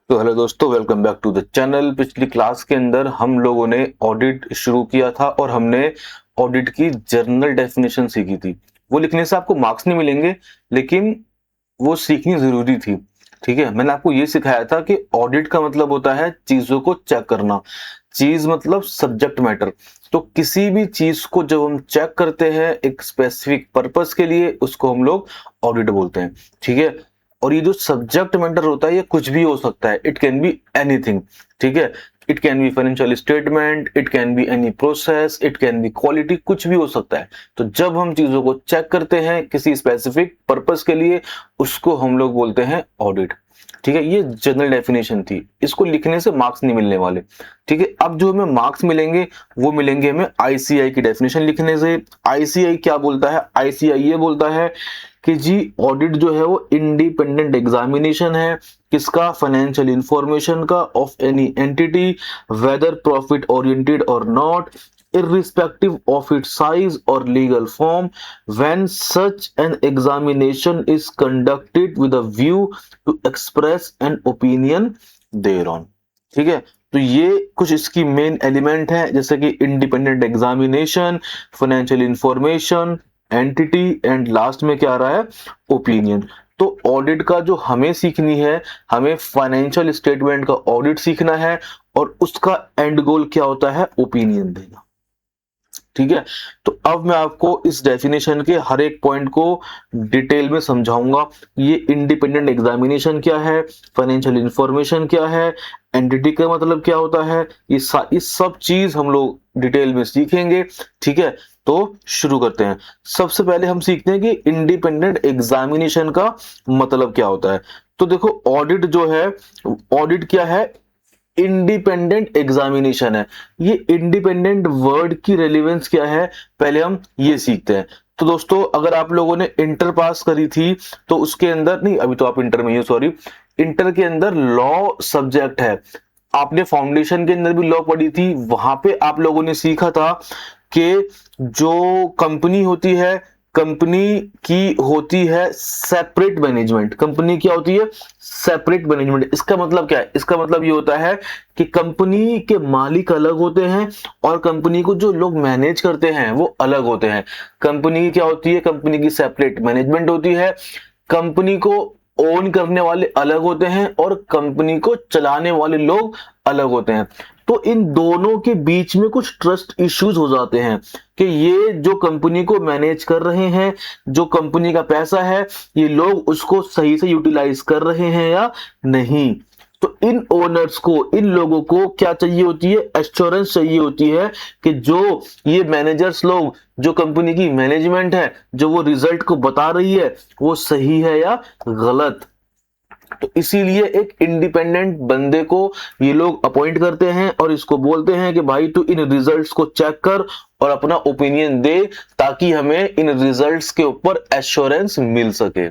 तो हेलो दोस्तों, welcome back to the channel. पिछली क्लास के अंदर हम लोगों ने ऑडिट शुरू किया था और हमने ऑडिट की जर्नल डेफिनेशन सीखी थी। वो लिखने से आपको मार्क्स नहीं मिलेंगे, लेकिन वो सीखनी जरूरी थी। ठीक है, मैंने आपको ये सिखाया था कि ऑडिट का मतलब होता है चीजों को चेक करना। चीज मतलब सब्जेक्ट मैटर। तो किसी भी चीज को जब हम चेक करते हैं एक स्पेसिफिक पर्पस के लिए, उसको हम लोग ऑडिट बोलते हैं। ठीक है, और ये जो सब्जेक्ट मैटर होता है ये कुछ भी हो सकता है। It can be anything. ठीक है, it can be financial statement, it can be any process, it can be quality, कुछ भी हो सकता है। तो जब हम चीजों को चेक करते हैं किसी स्पेसिफिक पर्पस के लिए, उसको हम लोग बोलते हैं ऑडिट। ठीक है, ये जनरल डेफिनेशन थी। इसको लिखने से मार्क्स नहीं मिलने वाले। ठीक है, अब जो हमें मार्क्स मिलेंगे वो मिलेंगे हमें आईसीआई की डेफिनेशन लिखने से। आईसीआई क्या बोलता है? आईसीआई ये बोलता है कि जी ऑडिट जो है वो इंडिपेंडेंट एग्जामिनेशन है। किसका? फाइनेंशियल इंफॉर्मेशन का, of any entity, weather profit oriented और not, irrespective of its size or legal form, when such an examination is conducted with a view to express an opinion thereon। ठीक है, तो ये कुछ इसकी मेन एलिमेंट है, जैसे कि independent examination, financial information, entity and last में क्या आ रहा है? ओपिनियन। तो ऑडिट का जो हमें सीखनी है, हमें फाइनेंशियल स्टेटमेंट का ऑडिट सीखना है और उसका एंड गोल क्या होता है? ओपिनियन देना। ठीक है, तो अब मैं आपको इस डेफिनेशन के हर एक पॉइंट को डिटेल में समझाऊंगा। ये इंडिपेंडेंट एग्जामिनेशन क्या है, फाइनेंशियल इंफॉर्मेशन क्या है, एंटिटी का मतलब क्या होता है, ये सब चीज हम लोग डिटेल में सीखेंगे। ठीक है, तो शुरू करते हैं। सबसे पहले हम सीखते हैं कि इंडिपेंडेंट एग्जामिनेशन का मतलब क्या होता है। तो देखो, ऑडिट जो है, ऑडिट क्या है? इंडिपेंडेंट एग्जामिनेशन है। ये इंडिपेंडेंट वर्ड की रेलिवेंस क्या है, पहले हम ये सीखते हैं। तो दोस्तों, अगर आप लोगों ने इंटर पास करी थी तो उसके अंदर, नहीं अभी तो आप इंटर में ही हो, सॉरी, इंटर के अंदर लॉ सब्जेक्ट है। आपने फाउंडेशन के अंदर भी लॉ पढ़ी थी, वहां पे आप लोगों ने सीखा था कि जो कंपनी होती है, कंपनी की होती है सेपरेट मैनेजमेंट। कंपनी क्या होती है? Separate management. इसका मतलब क्या है? इसका मतलब ये होता है कि कंपनी के मालिक अलग होते हैं और कंपनी को जो लोग मैनेज करते हैं वो अलग होते हैं। कंपनी की क्या होती है? कंपनी की सेपरेट मैनेजमेंट होती है। कंपनी को ओन करने वाले अलग होते हैं और कंपनी को चलाने वाले लोग अलग होते हैं। तो इन दोनों के बीच में कुछ ट्रस्ट इश्यूज हो जाते हैं कि ये जो कंपनी को मैनेज कर रहे हैं, जो कंपनी का पैसा है, ये लोग उसको सही से यूटिलाइज कर रहे हैं या नहीं। तो इन ओनर्स को, इन लोगों को क्या चाहिए होती है? एश्योरेंस चाहिए होती है कि जो ये मैनेजर्स लोग, जो कंपनी की मैनेजमेंट है, जो वो रिजल्ट को बता रही है, वो सही है या गलत। तो इसीलिए एक इंडिपेंडेंट बंदे को ये लोग अपॉइंट करते हैं और इसको बोलते हैं कि भाई तू इन रिजल्ट्स को चेक कर और अपना ओपिनियन दे, ताकि हमें इन रिजल्ट्स के ऊपर एश्योरेंस मिल सके।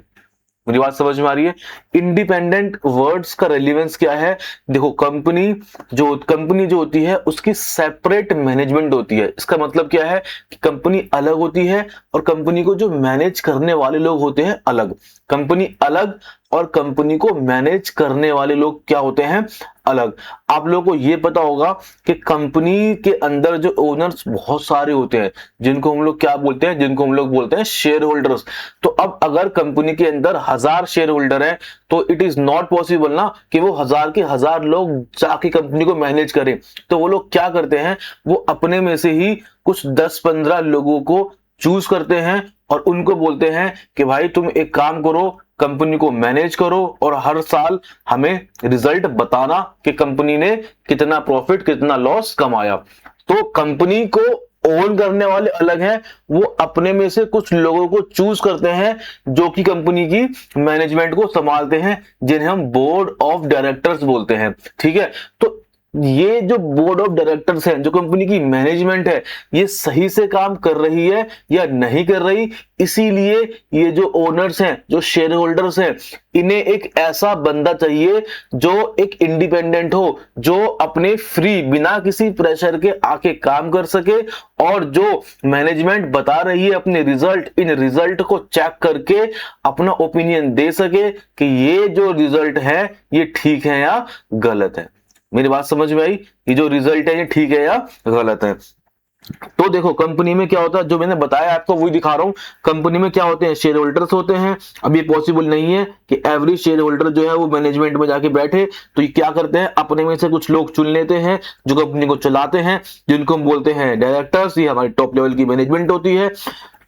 मेरी बात समझ में आ रही है? इंडिपेंडेंट वर्ड्स का रेलिवेंस क्या है? देखो, कंपनी जो होती है उसकी सेपरेट मैनेजमेंट होती है। इसका मतलब क्या है कि कंपनी अलग होती है और कंपनी को जो मैनेज करने वाले लोग होते हैं अलग। कंपनी अलग और कंपनी को मैनेज करने वाले लोग क्या होते हैं? अलग। आप लोगों को यह पता होगा कि कंपनी के अंदर जो ओनर्स बहुत सारे होते हैं, जिनको हम लोग क्या बोलते हैं? जिनको हम लोग बोलते हैं शेयर होल्डर्स। तो अब अगर कंपनी के अंदर 1000 शेयर होल्डर है तो इट इज नॉट पॉसिबल ना कि वो 1000 के 1000 लोग जाके कंपनी को मैनेज करें। तो वो लोग क्या करते हैं? वो अपने में से ही कुछ 10-15 लोगों को चूज करते हैं और उनको बोलते हैं कि भाई तुम एक काम करो, कंपनी को मैनेज करो और हर साल हमें रिजल्ट बताना कि कंपनी ने कितना प्रॉफिट, कितना लॉस कमाया। तो कंपनी को ओन करने वाले अलग हैं, वो अपने में से कुछ लोगों को चूज करते हैं जो कि कंपनी की मैनेजमेंट को संभालते हैं, जिन्हें हम बोर्ड ऑफ डायरेक्टर्स बोलते हैं। ठीक है, तो ये जो बोर्ड ऑफ डायरेक्टर्स है, जो कंपनी की मैनेजमेंट है, ये सही से काम कर रही है या नहीं कर रही। इसीलिए ये जो ओनर्स हैं, जो शेयर होल्डर्स हैं, इन्हें एक ऐसा बंदा चाहिए जो एक इंडिपेंडेंट हो, जो अपने फ्री बिना किसी प्रेशर के आके काम कर सके, और जो मैनेजमेंट बता रही है अपने रिजल्ट, इन रिजल्ट को चेक करके अपना ओपिनियन दे सके कि ये जो रिजल्ट है ये ठीक है या गलत है। मेरी बात समझ में आई? ये जो रिजल्ट है ये ठीक है या गलत है। तो देखो कंपनी में क्या होता है, जो मैंने बताया आपको वही दिखा रहा हूं। कंपनी में क्या होते हैं, शेयर होल्डर्स होते हैं। अब ये पॉसिबल नहीं है कि एवरी शेयर होल्डर जो है वो मैनेजमेंट में जाके बैठे, तो ये क्या करते हैं, अपने में से कुछ लोग चुन लेते हैं जो कंपनी को चलाते हैं, जिनको हम बोलते हैं डायरेक्टर्स। ये हमारी टॉप लेवल की मैनेजमेंट होती है।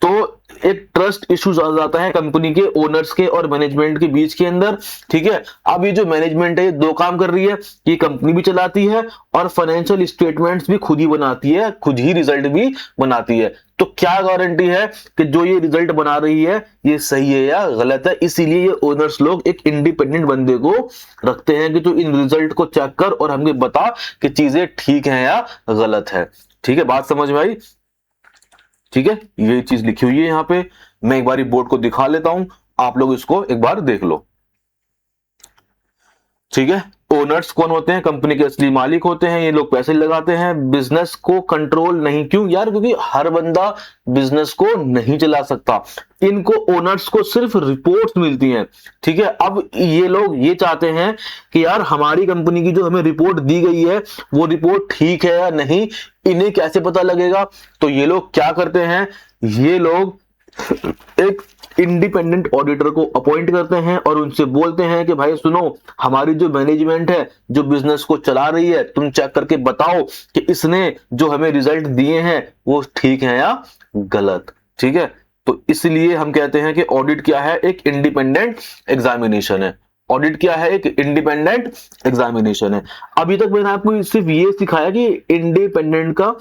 तो एक ट्रस्ट इश्यूज आ जाता है कंपनी के ओनर्स के और मैनेजमेंट के बीच के अंदर, ठीक है। अब ये जो मैनेजमेंट है ये दो काम कर रही है, ये कंपनी भी चलाती है और फाइनेंशियल स्टेटमेंट्स भी खुद ही बनाती है, खुद ही रिजल्ट भी बनाती है। तो क्या गारंटी है कि जो ये रिजल्ट बना रही है ये सही है या गलत है? इसीलिए ये ओनर्स लोग एक इंडिपेंडेंट बंदे को रखते हैं कि तू इन रिजल्ट को चेक कर और हमें बता कि चीजें ठीक है या गलत है। ठीक है, बात समझ में आई? ठीक है, ये चीज लिखी हुई है यहाँ पे। मैं एक बार बोर्ड को दिखा लेता हूं, आप लोग इसको एक बार देख लो। ठीक है, ओनर्स कौन होते हैं? कंपनी के असली मालिक होते हैं। ये लोग पैसे लगाते हैं, बिजनेस को कंट्रोल नहीं। क्यों यार? क्योंकि हर बंदा बिजनेस को नहीं चला सकता। इनको ओनर्स को सिर्फ रिपोर्ट्स मिलती हैं, ठीक है। अब ये लोग ये चाहते हैं कि यार हमारी कंपनी की जो हमें रिपोर्ट दी गई है वो रिपोर्ट ठीक है या नहीं, इन्हें कैसे पता लगेगा? तो ये लोग क्या करते हैं, ये लोग एक इंडिपेंडेंट ऑडिटर को अपॉइंट करते हैं और उनसे बोलते हैं कि भाई सुनो, हमारी जो मैनेजमेंट है, जो बिजनेस को चला रही है, तुम चेक करके बताओ कि इसने जो हमें रिजल्ट दिए हैं वो ठीक है या गलत। ठीक है, तो इसलिए हम कहते हैं कि ऑडिट क्या है, एक इंडिपेंडेंट एग्जामिनेशन है। ऑडिट क्या है, एक इंडिपेंडेंट एग्जामिनेशन है। अभी तक मैंने आपको सिर्फ ये सिखाया कि इंडिपेंडेंट का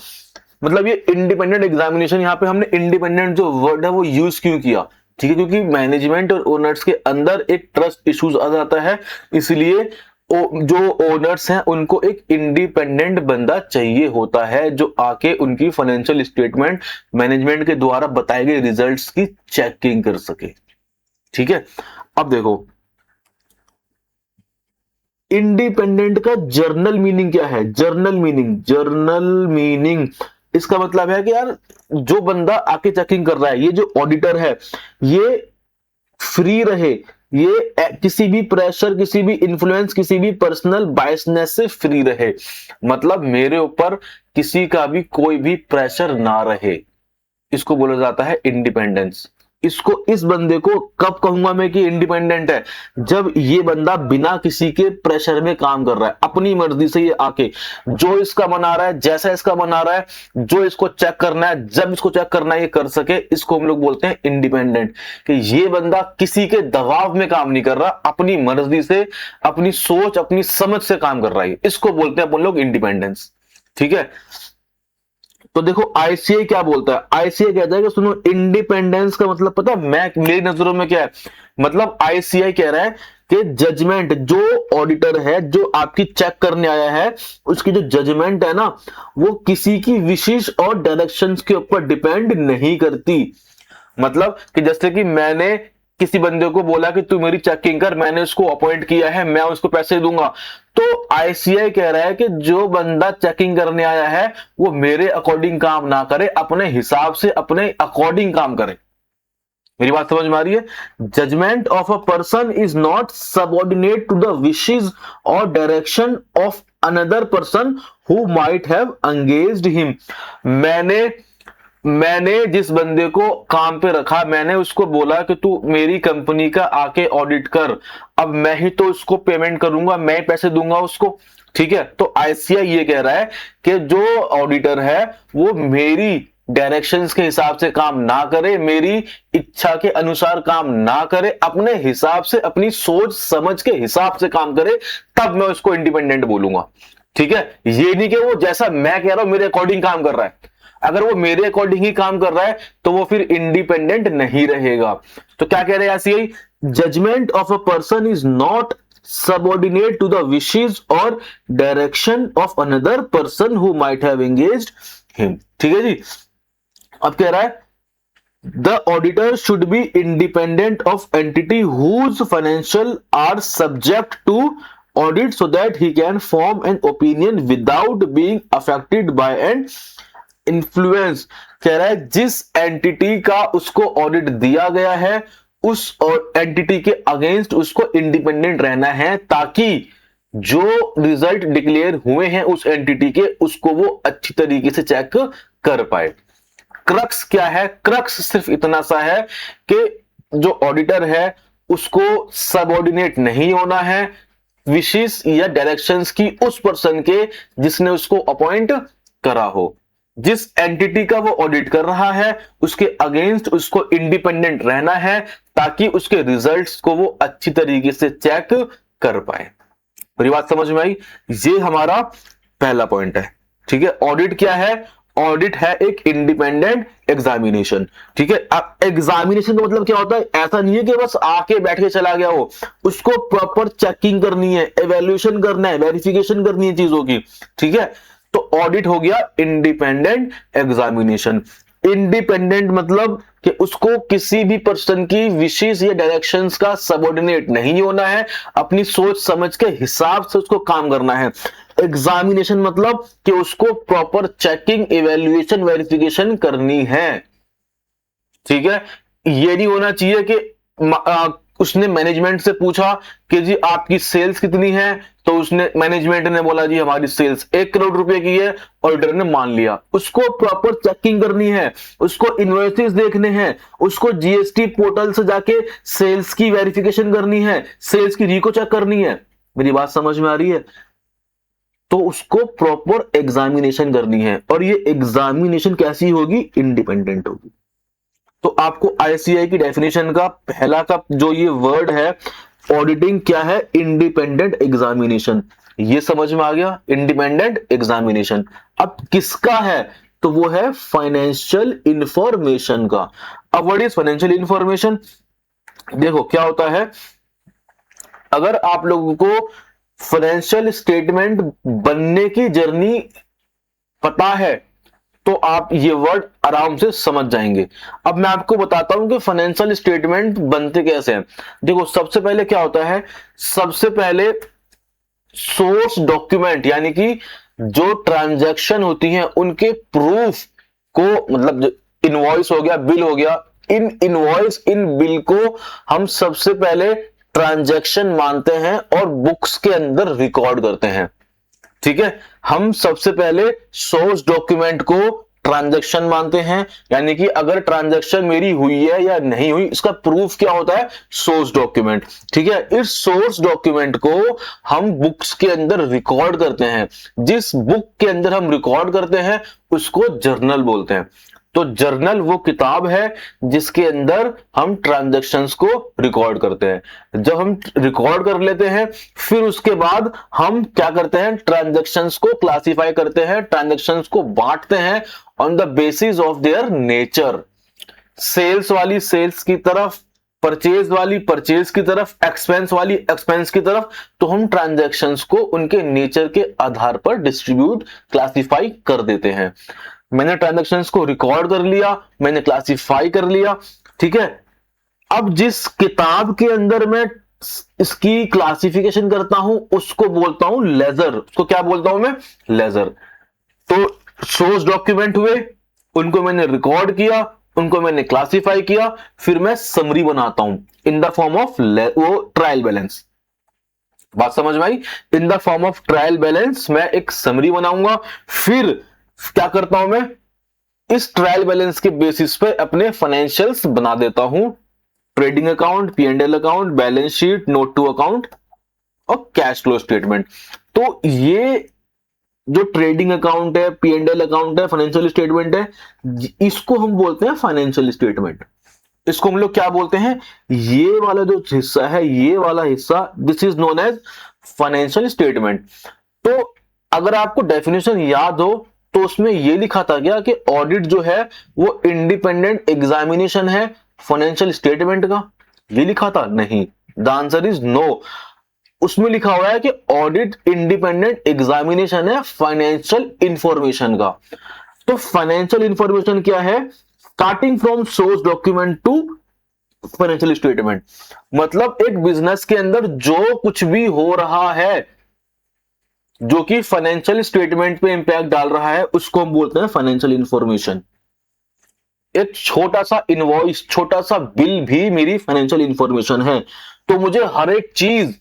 मतलब, ये इंडिपेंडेंट एग्जामिनेशन, यहाँ पे हमने इंडिपेंडेंट जो वर्ड है वो यूज क्यों किया, ठीक है, क्योंकि मैनेजमेंट और ओनर्स के अंदर एक ट्रस्ट इश्यूज आ जाता है। इसलिए जो ओनर्स हैं उनको एक इंडिपेंडेंट बंदा चाहिए होता है जो आके उनकी फाइनेंशियल स्टेटमेंट मैनेजमेंट के द्वारा बताए गए रिजल्ट्स की चेकिंग कर सके। ठीक है, अब देखो इंडिपेंडेंट का जर्नल मीनिंग क्या है? जर्नल मीनिंग इसका मतलब है कि यार जो बंदा आके चेकिंग कर रहा है, ये जो ऑडिटर है, ये फ्री रहे, ये किसी भी प्रेशर, किसी भी इन्फ्लुएंस, किसी भी पर्सनल बायसनेस से फ्री रहे। मतलब मेरे ऊपर किसी का भी कोई भी प्रेशर ना रहे, इसको बोला जाता है इंडिपेंडेंस। इसको, इस बंदे को कब कहूंगा मैं कि इंडिपेंडेंट है? जब ये बंदा बिना किसी के प्रेशर में काम कर रहा है, अपनी मर्जी से ये आके जो इसका मन आ रहा है, जैसा इसका मन आ रहा है, जो इसको चेक करना है, जब इसको चेक करना है, ये कर सके। इसको हम लोग बोलते हैं इंडिपेंडेंट, कि ये बंदा किसी के दबाव में काम नहीं कर रहा, अपनी मर्जी से, अपनी सोच, अपनी समझ से काम कर रहा है। इसको बोलते हैं अपन लोग इंडिपेंडेंस। ठीक है, तो देखो आईसीआई क्या बोलता है? आईसीआई कहता है कि सुनो, इंडिपेंडेंस का मतलब पता है मैं, मेरी नजरों में क्या है? मतलब आईसीआई कह रहा है कि जजमेंट, जो ऑडिटर है, जो आपकी चेक करने आया है, उसकी जो जजमेंट है ना, वो किसी की विशेष और डायरेक्शंस के ऊपर डिपेंड नहीं करती। मतलब कि जैसे कि मैंने किसी बंदे को बोला कि तू मेरी चेकिंग कर, मैंने उसको अपॉइंट किया है, मैं उसको पैसे दूंगा, तो आईसीआई कह रहा है कि जो बंदा चेकिंग करने आया है वो मेरे अकॉर्डिंग काम ना करे, अपने हिसाब से, अपने अकॉर्डिंग काम करे। मेरी बात समझ में आ रही है? Judgement of a person is not subordinate to the wishes और direction of another person who might have engaged him. मैंने जिस बंदे को काम पे रखा, मैंने उसको बोला कि तू मेरी कंपनी का आके ऑडिट कर, अब मैं ही तो उसको पेमेंट करूंगा, मैं ही पैसे दूंगा उसको। ठीक है, तो आईसीआई ये कह रहा है कि जो ऑडिटर है वो मेरी डायरेक्शंस के हिसाब से काम ना करे, मेरी इच्छा के अनुसार काम ना करे, अपने हिसाब से, अपनी सोच समझ के हिसाब से काम करे, तब मैं उसको इंडिपेंडेंट बोलूंगा। ठीक है, ये नहीं कि वो जैसा मैं कह रहा हूं मेरे अकॉर्डिंग काम कर रहा है। अगर वो मेरे अकॉर्डिंग ही काम कर रहा है तो वो फिर इंडिपेंडेंट नहीं रहेगा। तो क्या कह रहे हैं ICI? Judgement of a person is not subordinate to the wishes or direction of another person who might have engaged him। ठीक है जी। अब कह रहा है the auditor should be independent of entity whose financial are subject to audit so that he can form an opinion without being affected by an influence। कह रहा है जिस एंटिटी का उसको ऑडिट दिया गया है उस एंटिटी के अगेंस्ट उसको इंडिपेंडेंट रहना है, ताकि जो रिजल्ट डिक्लेयर हुए हैं उस एंटिटी के उसको वो अच्छी तरीके से चेक कर पाए। क्रक्स क्या है? क्रक्स सिर्फ इतना सा है कि जो ऑडिटर है उसको सबऑर्डिनेट नहीं होना है विशेष या डायरेक्शंस की उस पर्सन के जिसने उसको अपॉइंट करा हो। जिस एंटिटी का वो ऑडिट कर रहा है उसके अगेंस्ट उसको इंडिपेंडेंट रहना है ताकि उसके रिजल्ट्स को वो अच्छी तरीके से चेक कर पाए। मेरी बात समझ में आई? ये हमारा पहला पॉइंट है। ठीक है, ऑडिट क्या है? ऑडिट है एक इंडिपेंडेंट एग्जामिनेशन। ठीक है, अब एग्जामिनेशन का मतलब क्या होता है? ऐसा नहीं है कि बस आके बैठ के चला गया हो, उसको प्रॉपर चेकिंग करनी है, एवेल्यूएशन करना है, वेरिफिकेशन करनी है चीजों की। ठीक है, तो ऑडिट हो गया इंडिपेंडेंट एग्जामिनेशन। इंडिपेंडेंट मतलब कि उसको किसी भी पर्सन की विशेष या डायरेक्शंस का सबऑर्डिनेट नहीं होना है, अपनी सोच समझ के हिसाब से उसको काम करना है। एग्जामिनेशन मतलब कि उसको प्रॉपर चेकिंग, इवैल्यूएशन, वेरिफिकेशन करनी है। ठीक है, ये नहीं होना चाहिए कि उसने मैनेजमेंट से पूछा कि जी आपकी सेल्स कितनी है, तो उसने मैनेजमेंट ने बोला जी हमारी सेल्स 1 करोड़ रुपए की है, ऑडिटर ने मान लिया। उसको प्रॉपर चेकिंग करनी है, उसको इनवॉइसेस देखने हैं, उसको जीएसटी पोर्टल से जाके सेल्स की वेरिफिकेशन करनी है, सेल्स की रिको चेक करनी है। मेरी बात समझ में आ रही है? तो उसको प्रॉपर एग्जामिनेशन करनी है, और ये एग्जामिनेशन कैसी होगी? इंडिपेंडेंट होगी। तो आपको आईसीआई की डेफिनेशन का पहला का जो ये वर्ड है ऑडिटिंग क्या है? Independent examination. ये समझ में आ गया, इंडिपेंडेंट एग्जामिनेशन। अब किसका है? तो वो है फाइनेंशियल इंफॉर्मेशन का। अब व्हाट इज फाइनेंशियल इंफॉर्मेशन? देखो क्या होता है, अगर आप लोगों को फाइनेंशियल स्टेटमेंट बनने की जर्नी पता है तो आप ये वर्ड आराम से समझ जाएंगे। अब मैं आपको बताता हूं कि फाइनेंशियल स्टेटमेंट बनते कैसे हैं। देखो सबसे पहले क्या होता है, सबसे पहले सोर्स डॉक्यूमेंट यानी कि जो ट्रांजैक्शन होती हैं उनके प्रूफ को, मतलब जो इनवॉइस हो गया, बिल हो गया, इन इनवॉइस, इन बिल को हम सबसे पहले ट्रांजैक्शन मानते हैं और बुक्स के अंदर रिकॉर्ड करते हैं। ठीक है, हम सबसे पहले सोर्स डॉक्यूमेंट को ट्रांजैक्शन मानते हैं, यानी कि अगर ट्रांजैक्शन मेरी हुई है या नहीं हुई इसका प्रूफ क्या होता है? Source document. ठीक है, इस सोर्स डॉक्यूमेंट को हम बुक्स के अंदर रिकॉर्ड करते हैं। जिस बुक के अंदर हम रिकॉर्ड करते हैं उसको जर्नल बोलते हैं। तो जर्नल वो किताब है जिसके अंदर हम ट्रांजैक्शंस को रिकॉर्ड करते हैं। जब हम रिकॉर्ड कर लेते हैं फिर उसके बाद हम क्या करते हैं? ट्रांजैक्शंस को क्लासिफाई करते हैं, ट्रांजैक्शंस को बांटते हैं on the basis of their nature. Sales वाली सेल्स की तरफ, परचेज वाली परचेज की तरफ, एक्सपेंस वाली एक्सपेंस की तरफ। तो हम ट्रांजैक्शंस को उनके नेचर के आधार पर डिस्ट्रीब्यूट, क्लासिफाई कर देते हैं। मैंने ट्रांजैक्शंस को रिकॉर्ड कर लिया, मैंने क्लासिफाई कर लिया। ठीक है, अब जिस किताब के अंदर मैं इसकी क्लासिफिकेशन करता हूं उसको बोलता हूं लेजर। उसको क्या बोलता हूं मैं? लेजर। तो सोर्स डॉक्यूमेंट हुए, उनको मैंने रिकॉर्ड किया, उनको मैंने क्लासिफाई किया, फिर मैं समरी बनाता हूं इन द फॉर्म ऑफ वो ट्रायल बैलेंस। बात समझ में आई? In the form of trial balance मैं एक समरी बनाऊंगा। फिर क्या करता हूं मैं? इस ट्रायल बैलेंस के बेसिस पे अपने फाइनेंशियल्स बना देता हूं, trading account, P&L account, balance sheet, note to account और कैश फ्लो स्टेटमेंट। तो ये जो ट्रेडिंग अकाउंट है, P&L अकाउंट है, फाइनेंशियल स्टेटमेंट है, इसको हम बोलते हैं फाइनेंशियल स्टेटमेंट। इसको हम लोग क्या बोलते हैं? ये वाला जो हिस्सा है, ये वाला हिस्सा, this is known as financial statement. तो अगर आपको डेफिनेशन याद हो तो उसमें यह लिखा था क्या कि ऑडिट जो है वो इंडिपेंडेंट एग्जामिनेशन है फाइनेंशियल स्टेटमेंट का? ये लिखा था? नहीं, द आंसर इज नो। उसमें लिखा हुआ है कि ऑडिट इंडिपेंडेंट एग्जामिनेशन है फाइनेंशियल इंफॉर्मेशन का। तो फाइनेंशियल इंफॉर्मेशन क्या है? Starting from source document to financial statement. मतलब एक बिजनेस के अंदर जो कुछ भी हो रहा है जो कि फाइनेंशियल स्टेटमेंट पे इंपैक्ट डाल रहा है, उसको हम बोलते हैं फाइनेंशियल इंफॉर्मेशन। एक छोटा सा इनवॉइस, छोटा सा बिल भी मेरी फाइनेंशियल इंफॉर्मेशन है। तो मुझे हर एक चीज,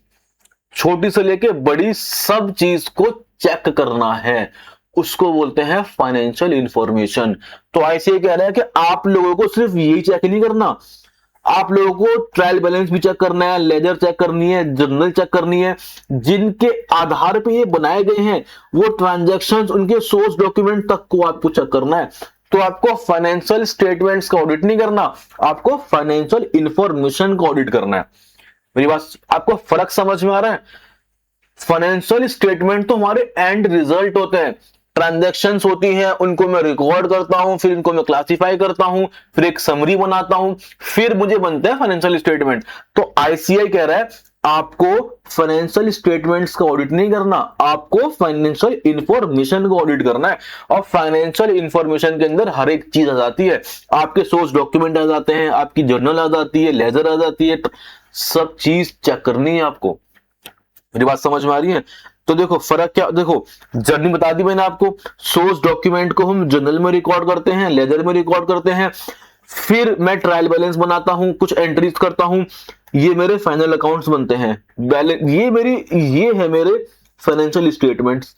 छोटी से लेके बड़ी, सब चीज को चेक करना है, उसको बोलते हैं फाइनेंशियल इंफॉर्मेशन। तो ऐसे कह रहा है कि आप लोगों को सिर्फ यही चेक नहीं करना, आप लोगों को ट्रायल बैलेंस भी चेक करना है, लेजर चेक करनी है, जर्नल चेक करनी है। जिनके आधार पे ये बनाए गए हैं वो ट्रांजैक्शंस, उनके सोर्स डॉक्यूमेंट तक को आपको चेक करना है। तो आपको फाइनेंशियल स्टेटमेंट्स का ऑडिट नहीं करना, आपको फाइनेंशियल इंफॉर्मेशन का ऑडिट करना है। मेरी बात, आपको फर्क समझ में आ रहा है? फाइनेंशियल स्टेटमेंट तो हमारे एंड रिजल्ट होते हैं, ट्रांजैक्शंस होती हैं, उनको मैं रिकॉर्ड करता हूं, फिर इनको मैं क्लासिफाई करता हूं, फिर एक समरी बनाता हूं, फिर मुझे बनता है फाइनेंशियल स्टेटमेंट। तो आईसीआई कह रहा है आपको फाइनेंशियल स्टेटमेंट्स का ऑडिट नहीं करना, आपको फाइनेंशियल इंफॉर्मेशन को ऑडिट करना है। और फाइनेंशियल इंफॉर्मेशन के अंदर हर एक चीज आ जाती है, आपके सोर्स डॉक्यूमेंट आ जाते हैं, आपकी जर्नल आ जाती है, लेजर आ जाती है, सब चीज चेक करनी है आपको। मेरी बात समझ में आ रही है? तो देखो फर्क क्या, देखो जर्नी बता दी मैंने आपको, सोर्स डॉक्यूमेंट को हम जर्नल में रिकॉर्ड करते हैं, लेजर में रिकॉर्ड करते हैं, फिर मैं ट्रायल बैलेंस बनाता हूं, कुछ एंट्रीज करता हूं, ये मेरे फाइनल अकाउंट्स बनते हैं, बैलेंस ये है मेरे फाइनेंशियल स्टेटमेंट्स।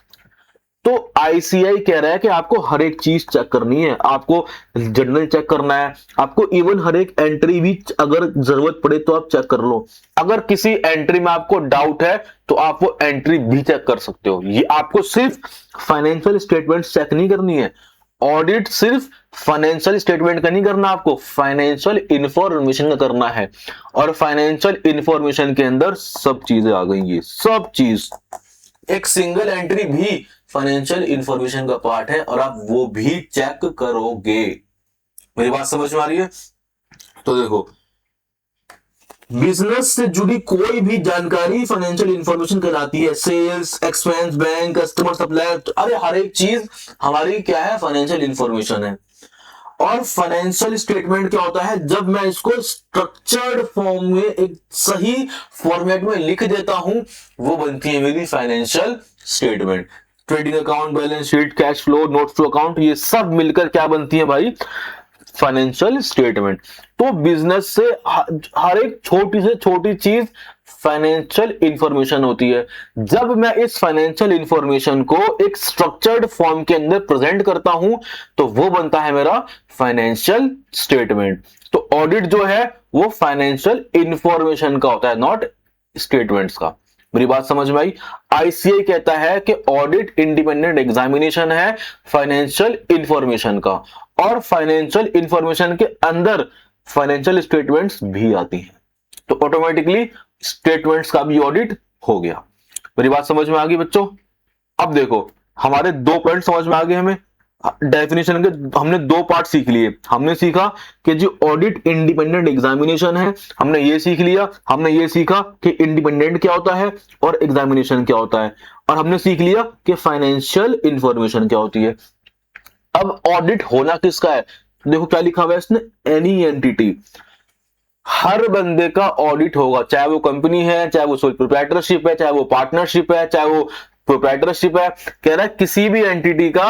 तो आईसीआई कह रहा है कि आपको हर एक चीज चेक करनी है, आपको जर्नल चेक करना है, आपको इवन हर एक एंट्री भी अगर जरूरत पड़े तो आप चेक कर लो। अगर किसी एंट्री में आपको डाउट है तो आप वो एंट्री भी चेक कर सकते हो। ये आपको सिर्फ फाइनेंशियल स्टेटमेंट चेक नहीं करनी है, ऑडिट सिर्फ फाइनेंशियल स्टेटमेंट का नहीं करना, आपको फाइनेंशियल इंफॉर्मेशन का करना है। और फाइनेंशियल इंफॉर्मेशन के अंदर सब चीजें आ गई, ये सब चीज, एक सिंगल एंट्री भी फाइनेंशियल इंफॉर्मेशन का पार्ट है और आप वो भी चेक करोगे। मेरी बात समझ में आ रही है? तो देखो, बिजनेस से जुड़ी कोई भी जानकारी फाइनेंशियल इंफॉर्मेशन कहलाती है। Sales, expense, bank, customer, supplier, अरे हर एक चीज हमारी क्या है, फाइनेंशियल इंफॉर्मेशन है। और फाइनेंशियल स्टेटमेंट क्या होता है? जब मैं इसको स्ट्रक्चर्ड फॉर्म में एक सही फॉर्मेट में लिख देता हूं, वो बनती है मेरी financial statement. Trading account, balance sheet, cash flow, notes to account, ये सब मिलकर क्या बनती है भाई? Financial statement. तो बिजनेस से हर एक छोटी से छोटी चीज फाइनेंशियल इंफॉर्मेशन होती है। जब मैं इस फाइनेंशियल इंफॉर्मेशन को एक स्ट्रक्चर्ड फॉर्म के अंदर प्रेजेंट करता हूं तो वो बनता है मेरा फाइनेंशियल स्टेटमेंट। तो ऑडिट जो है वो फाइनेंशियल इंफॉर्मेशन का होता है, नॉट स्टेटमेंट्स का। मेरी बात समझ में आई? आईसीआई कहता है कि ऑडिट इंडिपेंडेंट एग्जामिनेशन है फाइनेंशियल इंफॉर्मेशन का, और फाइनेंशियल इंफॉर्मेशन के अंदर फाइनेंशियल स्टेटमेंट्स भी आती हैं। तो ऑटोमेटिकली स्टेटमेंट्स का भी ऑडिट हो गया। मेरी बात समझ में आ गई बच्चों? अब देखो हमारे दो पॉइंट समझ में आ गए हमें। डेफिनेशन के हमने दो पार्ट सीख लिए। हमने सीखा कि जो ऑडिट इंडिपेंडेंट एग्जामिनेशन है, हमने ये सीख लिया। हमने ये सीखा कि इंडिपेंडेंट क्या होता है और एग्जामिनेशन क्या होता है, और हमने सीख लिया कि फाइनेंशियल इंफॉर्मेशन क्या होती है। अब ऑडिट होना किसका है? देखो क्या लिखा हुआ है इसने, एनी एंटिटी, हर बंदे का ऑडिट होगा, चाहे वो कंपनी है, चाहे वो सोल प्रोप्राइटरशिप है, चाहे वो पार्टनरशिप है, चाहे वो प्रोप्राइटरशिप है। कह रहा है किसी भी एंटिटी का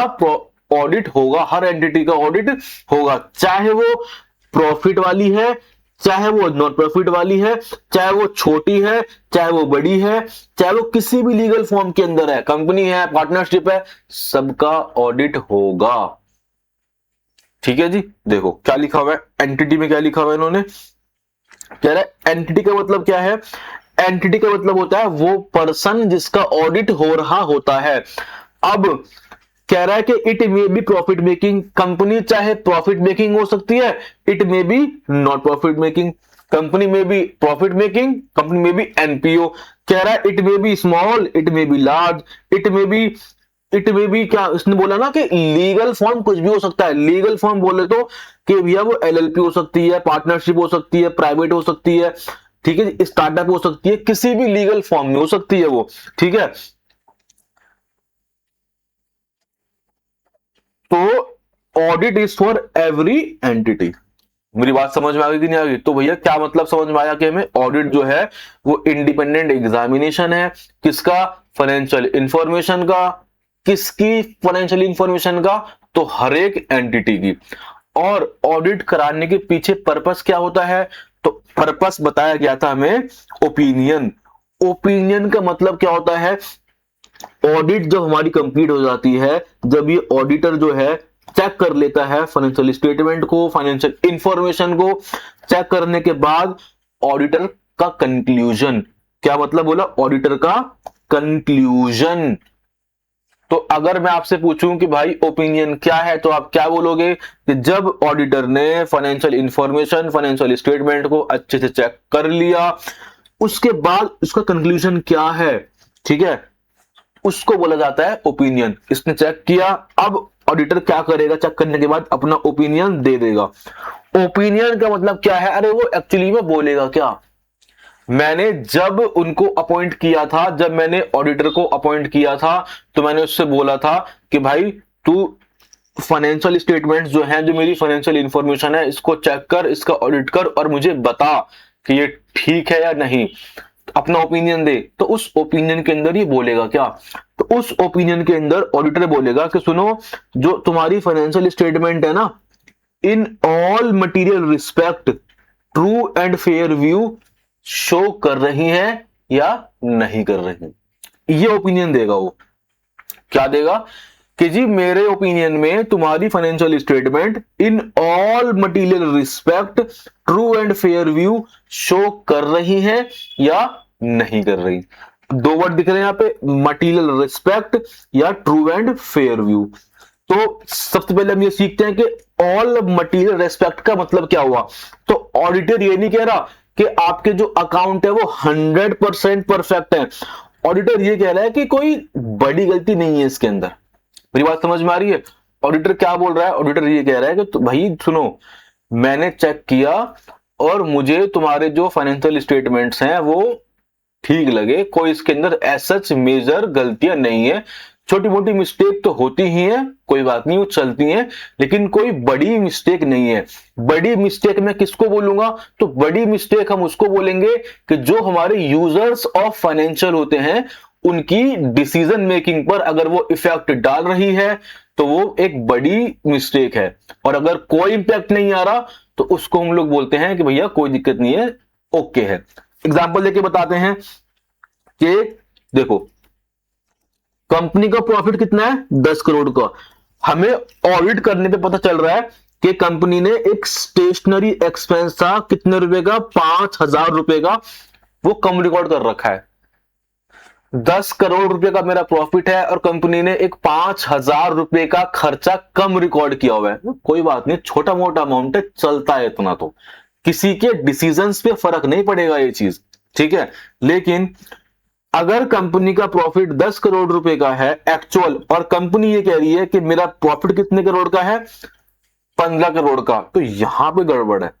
ऑडिट होगा, हर एंटिटी का ऑडिट होगा, चाहे वो प्रॉफिट वाली है, चाहे वो नॉन प्रॉफिट वाली है, चाहे वो छोटी है, चाहे वो बड़ी है, चाहे वो किसी भी लीगल फॉर्म के अंदर है, कंपनी है, पार्टनरशिप है, सबका ऑडिट होगा। ठीक है जी। देखो क्या लिखा हुआ है एंटिटी में, क्या लिखा हुआ है इन्होंने, कह रहा है एंटिटी का मतलब क्या है? एंटिटी का मतलब होता है वो पर्सन जिसका ऑडिट हो रहा होता है। अब कह रहा है कि it may be profit making, company चाहे प्रॉफिट मेकिंग हो सकती है, it may be not profit making, company में भी प्रॉफिट मेकिंग, कंपनी में भी एनपीओ। कह रहा है it may be small, it may be large, it में भी क्या इसने बोला ना कि लीगल फॉर्म कुछ भी हो सकता है। लीगल फॉर्म बोले तो कि भैया वो एलएलपी हो सकती है, पार्टनरशिप हो सकती है, प्राइवेट हो सकती है, ठीक है, स्टार्टअप हो सकती है, किसी भी लीगल फॉर्म में हो सकती है वो, ठीक है। तो audit is for every entity. मेरी बात समझ में आ गई कि नहीं आ गई? तो भैया क्या मतलब समझ में आया कि हमें ऑडिट जो है वो इंडिपेंडेंट एग्जामिनेशन है, किसका? फाइनेंशियल इंफॉर्मेशन का। किसकी फाइनेंशियल इंफॉर्मेशन का? तो हर एक एंटिटी की। और ऑडिट कराने के पीछे पर्पस क्या होता है? तो पर्पस बताया गया था हमें, ओपिनियन। ओपिनियन का मतलब क्या होता है? ऑडिट जब हमारी कंप्लीट हो जाती है, जब ये ऑडिटर जो है चेक कर लेता है फाइनेंशियल स्टेटमेंट को, फाइनेंशियल इंफॉर्मेशन को, चेक करने के बाद ऑडिटर का कंक्लूजन, क्या मतलब बोला? ऑडिटर का कंक्लूजन। तो अगर मैं आपसे पूछूं कि भाई ओपिनियन क्या है, तो आप क्या बोलोगे? कि जब ऑडिटर ने फाइनेंशियल इंफॉर्मेशन, फाइनेंशियल स्टेटमेंट को अच्छे से चेक कर लिया, उसके बाद उसका कंक्लूजन क्या है, ठीक है, उसको बोला जाता है ओपिनियन। इसने चेक किया, अब ऑडिटर क्या करेगा? चेक करने के बाद अपना ओपिनियन दे देगा। ओपिनियन का मतलब क्या है? अरे वो एक्चुअली में बोलेगा क्या? मैंने जब उनको अपॉइंट किया था, जब मैंने ऑडिटर को अपॉइंट किया था, तो मैंने उससे बोला था कि भाई तू फाइनेंशियल स्टेटमेंट्स जो है, जो मेरी फाइनेंशियल इंफॉर्मेशन है, इसको चेक कर, इसका ऑडिट कर और मुझे बता कि ये ठीक है या नहीं, अपना ओपिनियन दे। तो उस ओपिनियन के अंदर ये बोलेगा क्या? तो उस ओपिनियन के अंदर ऑडिटर बोलेगा कि सुनो, जो तुम्हारी फाइनेंशियल स्टेटमेंट है ना, in all material respect true and fair view show कर रही है या नहीं कर रही, ये ओपिनियन देगा वो। क्या देगा? कि जी मेरे ओपिनियन में तुम्हारी financial statement in all material respect true and fair view show कर रही है या नहीं कर रही। दो वर्ड दिख रहे हैं यहां पे, मटेरियल रिस्पेक्ट या ट्रू एंड फेयर व्यू। तो सबसे पहले हम ये सीखते हैं कि ऑल मटेरियल रेस्पेक्ट का मतलब क्या हुआ। तो ऑडिटर ये नहीं कह रहा कि आपके जो अकाउंट है वो 100% परफेक्ट है। ऑडिटर ये कह रहा है कि कोई बड़ी गलती नहीं है इसके अंदर। मेरी बात समझ में आ रही है? ऑडिटर क्या बोल रहा है? ऑडिटर ये कह रहा है कि तो भाई सुनो, मैंने चेक किया और मुझे तुम्हारे जो फाइनेंशियल स्टेटमेंट्स हैं वो ठीक लगे, कोई इसके अंदर सच मेजर गलतियां नहीं है। छोटी मोटी मिस्टेक तो होती ही है, कोई बात नहीं, वो चलती हैं, लेकिन कोई बड़ी मिस्टेक नहीं है। बड़ी मिस्टेक मैं किसको बोलूंगा? तो बड़ी मिस्टेक हम उसको बोलेंगे कि जो हमारे यूजर्स ऑफ फाइनेंशियल होते हैं, उनकी डिसीजन मेकिंग पर अगर वो इफेक्ट डाल रही है, तो वो एक बड़ी मिस्टेक है। और अगर कोई इंपैक्ट नहीं आ रहा, तो उसको हम लोग बोलते हैं कि भैया कोई दिक्कत नहीं है, ओके है। एग्जाम्पल लेके बताते हैं कि देखो, कंपनी का प्रॉफिट कितना है? 10 करोड़ का। हमें ऑडिट करने पे पता चल रहा है कि कंपनी ने एक स्टेशनरी एक्सपेंस था कितने रुपए का? 5,000 रुपए का, वो कम रिकॉर्ड कर रखा है। 10 करोड़ रुपए का मेरा प्रॉफिट है और कंपनी ने एक 5,000 रुपए का खर्चा कम रिकॉर्ड किया हुआ है। कोई बात नहीं, छोटा मोटा अमाउंट है, चलता है इतना, तो किसी के डिसीजंस पे फर्क नहीं पड़ेगा ये चीज, ठीक है। लेकिन अगर कंपनी का प्रॉफिट 10 करोड़ रुपए का है एक्चुअल, और कंपनी ये कह रही है कि मेरा प्रॉफिट कितने करोड़ का है? 15 करोड़ का, तो यहां पे गड़बड़ है,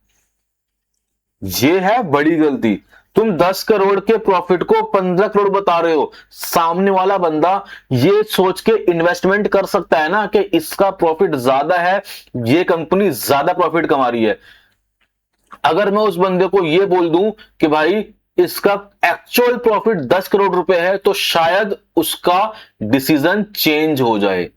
ये है बड़ी गलती। तुम 10 करोड़ के प्रॉफिट को 15 करोड़ बता रहे हो। सामने वाला बंदा ये सोच के इन्वेस्टमेंट कर सकता है ना कि इसका प्रॉफिट ज्यादा है, ये कंपनी ज्यादा प्रॉफिट कमा रही है। अगर मैं उस बंदे को ये बोल दूं कि भाई इसका एक्चुअल प्रॉफिट 10 करोड़ रुपए है, तो शायद उसका डिसीजन चेंज हो जाए।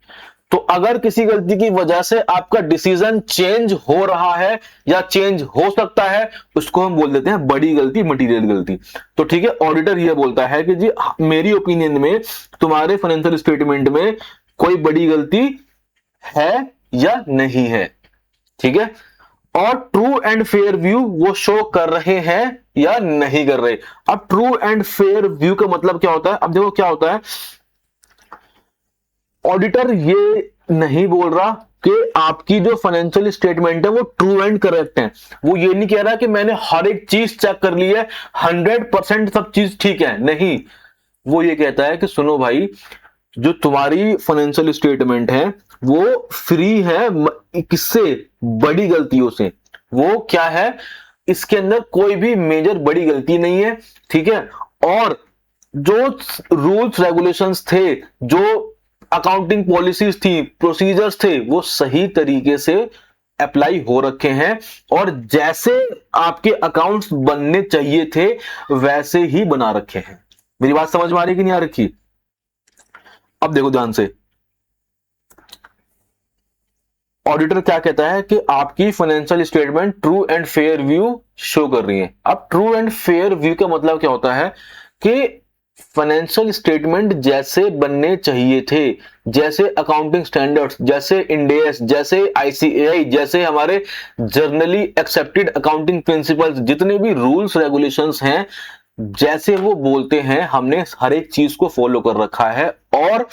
तो अगर किसी गलती की वजह से आपका डिसीजन चेंज हो रहा है या चेंज हो सकता है, उसको हम बोल देते हैं बड़ी गलती, मटेरियल गलती। तो ठीक है, ऑडिटर ये बोलता है कि जी मेरी ओपिनियन में तुम्हारे फाइनेंशियल स्टेटमेंट में कोई बड़ी गलती है या नहीं है, ठीक है। और ट्रू एंड फेयर व्यू वो शो कर रहे हैं या नहीं कर रहे। अब ट्रू एंड फेयर व्यू का मतलब क्या होता है? अब देखो क्या होता है, ऑडिटर ये नहीं बोल रहा कि आपकी जो फाइनेंशियल स्टेटमेंट है वो ट्रू एंड करेक्ट है। वो ये नहीं कह रहा कि मैंने हर एक चीज चेक कर ली है, 100% सब चीज ठीक है, नहीं। वो ये कहता है कि सुनो भाई, जो तुम्हारी फाइनेंशियल स्टेटमेंट है वो फ्री है किससे? बड़ी गलतियों से। वो क्या है? इसके अंदर कोई भी मेजर बड़ी गलती नहीं है, ठीक है। और जो रूल्स रेगुलेशंस थे, जो अकाउंटिंग पॉलिसीज थी, प्रोसीजर्स थे, वो सही तरीके से अप्लाई हो रखे हैं और जैसे आपके अकाउंट्स बनने चाहिए थे वैसे ही बना रखे हैं। मेरी बात समझ में आ रही कि नहीं आ रखी? अब देखो ध्यान से, ऑडिटर क्या कहता है कि आपकी financial statement true and fair view show कर रही है। अब ट्रू एंड फेयर व्यू का मतलब क्या होता है कि फाइनेंशियल स्टेटमेंट जैसे बनने चाहिए थे, जैसे अकाउंटिंग स्टैंडर्ड्स, जैसे इंड एस, जैसे आईसीएआई, जैसे हमारे जर्नली एक्सेप्टेड अकाउंटिंग प्रिंसिपल्स, जितने भी रूल्स रेगुलेशंस हैं, जैसे वो बोलते हैं हमने हर एक चीज को फॉलो कर रखा है और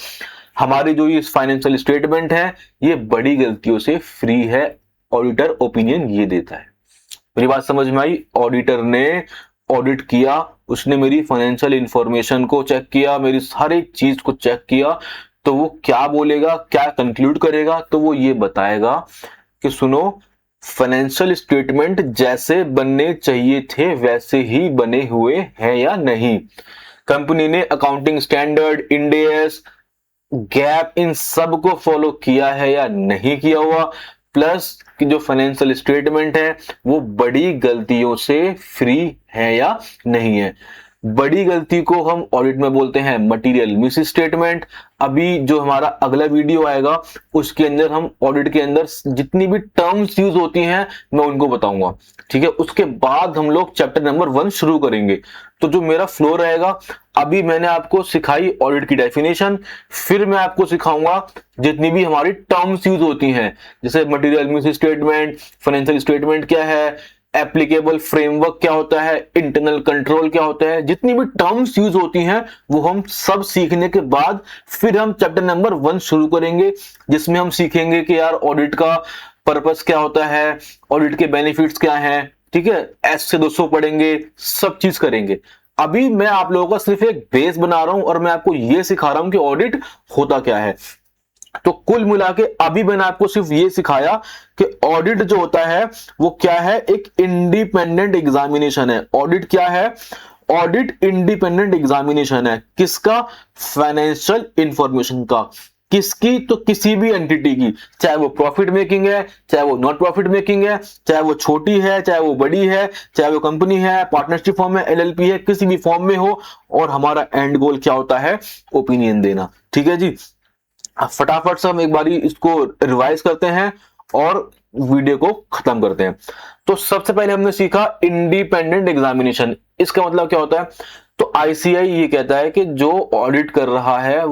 हमारी जो ये फाइनेंशियल स्टेटमेंट है ये बड़ी गलतियों से फ्री है। ऑडिटर ओपिनियन ये देता है। मेरी बात समझ में आई? ऑडिटर ने ऑडिट किया, उसने मेरी फाइनेंशियल इंफॉर्मेशन को चेक किया, मेरी हर एक चीज को चेक किया, तो वो क्या बोलेगा, क्या कंक्लूड करेगा? तो वो ये बताएगा कि सुनो, फाइनेंशियल स्टेटमेंट जैसे बनने चाहिए थे वैसे ही बने हुए हैं या नहीं, कंपनी ने accounting standard, Ind AS, GAAP, इन सब को फॉलो किया है या नहीं किया हुआ, प्लस कि जो फाइनेंशियल स्टेटमेंट है वो बड़ी गलतियों से फ्री है या नहीं है। बड़ी गलती को हम ऑडिट में बोलते हैं मटेरियल मिस स्टेटमेंट। अभी जो हमारा अगला वीडियो आएगा उसके अंदर हम ऑडिट के अंदर जितनी भी टर्म्स यूज होती हैं मैं उनको बताऊंगा, ठीक है। उसके बाद हम लोग चैप्टर नंबर 1 शुरू करेंगे। तो जो मेरा फ्लो रहेगा, अभी मैंने आपको सिखाई ऑडिट की डेफिनेशन, फिर मैं आपको सिखाऊंगा जितनी भी हमारी टर्म्स यूज होती हैं, जैसे material miss statement, financial statement क्या है, एप्लीकेबल फ्रेमवर्क क्या होता है, इंटरनल कंट्रोल क्या होता है, जितनी भी टर्म्स यूज होती हैं वो हम सब सीखने के बाद फिर हम चैप्टर नंबर 1 शुरू करेंगे, जिसमें हम सीखेंगे कि यार ऑडिट का पर्पस क्या होता है, ऑडिट के बेनिफिट्स क्या हैं, ठीक है। एस से 200 पढ़ेंगे, सब चीज करेंगे। अभी मैं आप लोगों का सिर्फ एक बेस बना रहा हूं और मैं आपको यह सिखा रहा हूं कि ऑडिट होता क्या है। तो कुल मिला के अभी मैंने आपको सिर्फ ये सिखाया कि ऑडिट जो होता है वो क्या है, एक इंडिपेंडेंट एग्जामिनेशन है। ऑडिट क्या है? ऑडिट इंडिपेंडेंट एग्जामिनेशन है। किसका? फाइनेंशियल इंफॉर्मेशन का। किसकी? तो किसी भी एंटिटी की, चाहे वो प्रॉफिट मेकिंग है, चाहे वो नॉट प्रॉफिट मेकिंग है, चाहे वो छोटी है, चाहे वो बड़ी है, चाहे वो कंपनी है, पार्टनरशिप फॉर्म है, एलएलपी है, किसी भी फॉर्म में हो। और हमारा एंड गोल क्या होता है? ओपिनियन देना, ठीक है जी। फटाफट से हम एक बारी इसको रिवाइज करते हैं और वीडियो को खत्म करते हैं। तो सबसे पहले हमने सीखा इंडिपेंडेंट एग्जामिनेशन। इसका मतलब क्या होता है? तो आईसीआई ये कहता है कि जो ऑडिट कर रहा है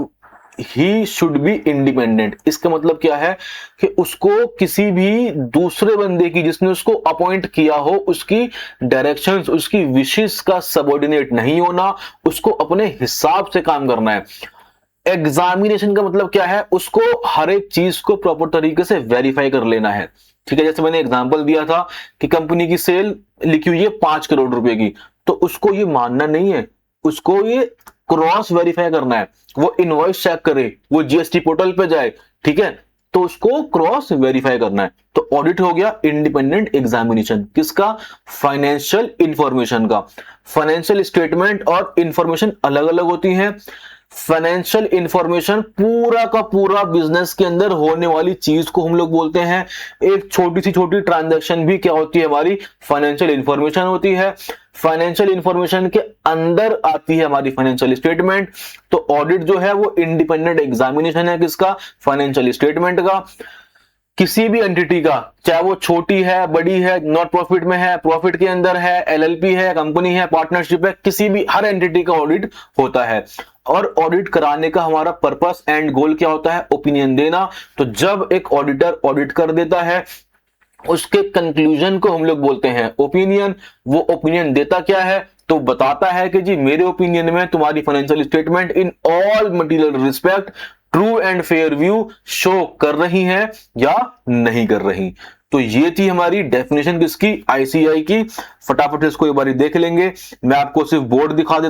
ही शुड बी इंडिपेंडेंट। इसका मतलब क्या है कि उसको किसी भी दूसरे बंदे की, जिसने उसको अपॉइंट किया हो, उसकी डायरेक्शंस, उसकी विशेस का सबऑर्डिनेट नहीं होना, उसको अपने हिसाब से काम करना है। एग्जामिनेशन का मतलब क्या है? उसको हर एक चीज को प्रॉपर तरीके से वेरीफाई कर लेना है, ठीक है। जैसे मैंने एग्जांपल दिया था कि कंपनी की सेल लिखी हुई है 5 करोड़ रुपए की, तो उसको ये मानना नहीं है, उसको ये क्रॉस वेरीफाई करना है। वो इनवॉइस चेक करे, वो जीएसटी पोर्टल पे जाए, ठीक है, तो उसको क्रॉस वेरीफाई करना है। तो ऑडिट हो गया इंडिपेंडेंट एग्जामिनेशन। किसका? फाइनेंशियल इंफॉर्मेशन का। फाइनेंशियल स्टेटमेंट और इंफॉर्मेशन अलग अलग होती हैं। फाइनेंशियल इंफॉर्मेशन पूरा का पूरा बिजनेस के अंदर होने वाली चीज को हम लोग बोलते हैं। एक छोटी सी छोटी ट्रांजैक्शन भी क्या होती है? हमारी फाइनेंशियल इंफॉर्मेशन होती है। फाइनेंशियल इंफॉर्मेशन के अंदर आती है हमारी फाइनेंशियल स्टेटमेंट। तो ऑडिट जो है वो इंडिपेंडेंट एग्जामिनेशन है। किसका? फाइनेंशियल स्टेटमेंट का। किसी भी एंटिटी का, चाहे वो छोटी है, बड़ी है, नॉट प्रॉफिट में है, प्रॉफिट के अंदर है, एलएलपी है, कंपनी है, पार्टनरशिप है, किसी भी, हर एंटिटी का ऑडिट होता है। और ऑडिट कराने का हमारा पर्पस एंड गोल क्या होता है? ओपिनियन देना। तो जब एक ऑडिटर ऑडिट कर देता है, उसके कंक्लूजन को हम लोग बोलते हैं ओपिनियन। वो ओपिनियन देता क्या है? तो बताता है कि जी मेरे ओपिनियन में तुम्हारी financial statement in all material respect true and fair view show कर रही है या नहीं कर रही। तो ये थी हमारी डेफिनेशन किसकी? आईसीआई की। फटाफट इसको एक बार देख लेंगे। मैं आपको सिर्फ बोर्ड दिखा देता